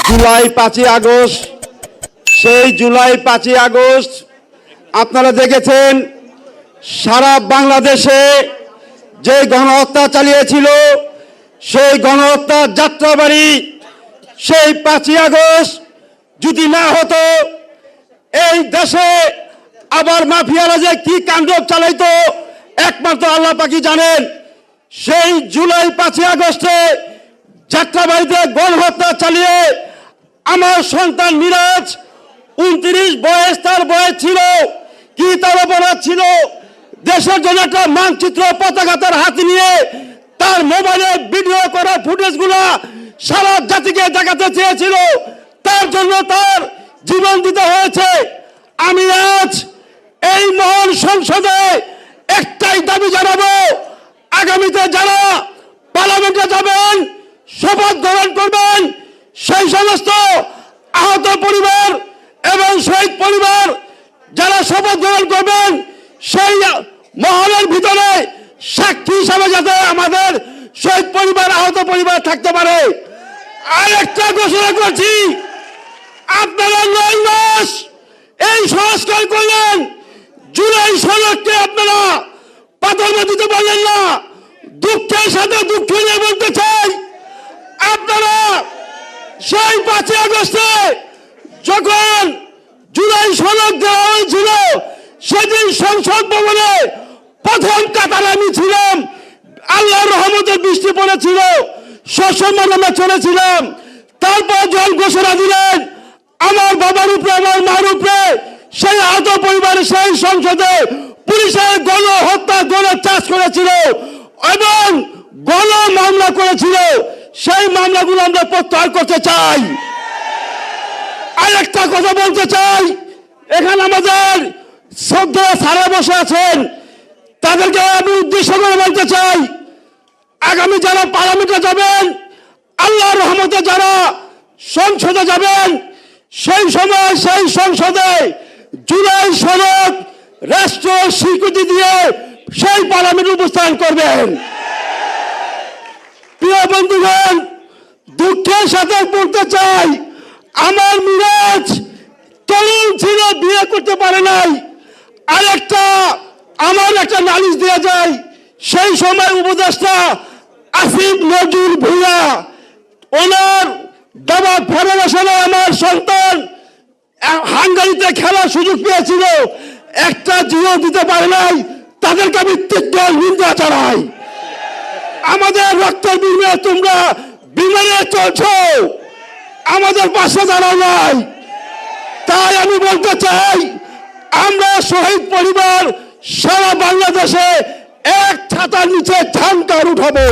July 5ই August, সেই July 5ই August আপনারা দেখেছেন সারা বাংলাদেশে যে গণহত্যা চালিয়েছিল, সেই গণহত্যার যাত্রাবাড়ি সেই 5ই আগস্ট যদি না হতো, এই দেশে আবার মাফিয়ারা যে কি কাণ্ড চালাইতো একমাত্র আল্লাহ পাকই জানেন। সেই জুলাই 5ই আগস্টে যাত্রাবাড়িতে গণহত্যা চালিয়ে আমার সন্তান মিরাজ 29 বয়স, তার বয়স ছিল কি, তার অপরাধ ছিল দেশের জন্য একটা মানচিত্র পতাকা তার হাতে নিয়ে তার মোবাইলে ভিডিও করা ফুটেজগুলা সারা জাতিকে দেখাতে চেয়েছিল, তার জন্য তার জীবন দিতে হয়েছে। আমি আজ এই মহান সংসদে একটাই দাবি জানাবো, আগামীতে যারা পার্লামেন্টে যাবেন, শপথ গ্রহণ করবেন, সেই সমস্ত আহত পরিবার এবং শহীদ পরিবার যারা শপথ গ্রহণ করবেন, সেই মহলের ভিতরে সাক্ষী হিসাবে যাতে আমাদের শহীদ পরিবার, আহত পরিবার থাকতে পারে। আর একটা ঘোষণা করছি, আপনারা 9 মাস এই সংস্কার করলেন, জুলাই সনদকে আপনারা প্রাধান্য দিতে পারলেন না। দুঃখের সাথে দুঃখ নিয়ে বলতে চাই, আপনারা সেই 5ই আগস্টে যখন জুলাই সনদ দেওয়া হয়েছিল, সেদিন সংসদ ভবনে প্রথম কাতারে আমি ছিলাম। আল্লাহর রহমতের বৃষ্টি পড়েছিল, সসম্মান আমরা চলেছিলাম। তারপর যখন ঘোষণা দিলেন আমার বাবার উপরে, আমার মার উপরে, সেই আহত পরিবারের সেই সংসদে পুলিশের গণহত্যা, গণচাষ করেছিল এবং গণ মামলা করেছিল, সেই মামলাগুলো আমরা প্রত্যাহার করতে চাই। আরেকটা কথা বলতে চাই, এখানে আমাদের শ্রদ্ধেয় স্যারে বসে আছেন, তাদেরকে আমি উদ্দেশ্য করে বলতে চাই, আগামী যারা পার্লামেন্টে যাবেন, আল্লাহর রহমতে যারা সংসদে যাবেন, সেই সময় সেই সংসদে জুলাই সনদ রাষ্ট্র স্বীকৃতি দিয়ে সেই পার্লামেন্টে উপস্থাপন করবেন। প্রিয় বন্ধুগণ, দুঃখের সাথে বলতে চাই, আমার মিরাজ তরুণ ছিল, বিয়ে করতে পারে নাই। আরেকটা আমার একটা নালিশ দেওয়া যায়, সেই সময় উপদেষ্টা আসিফ নজরুল ভূঁইয়া, ওনার দাবা ফেডারেশনে আমার সন্তান হাঙ্গারিতে খেলার সুযোগ পেয়েছিল, একটা জিও দিতে পারে নাই। তাদেরকে আমি তীব্র নিন্দা জানাই। আমাদের রক্তের বিনিময়ে তোমরা বিমানে চলছ, আমাদের পাশে দাঁড়াও নাই। তাই আমি বলতে চাই, আমরা শহীদ পরিবার সারা বাংলাদেশে এক ছাতার নিচে ঝান্ডা উঠাবো।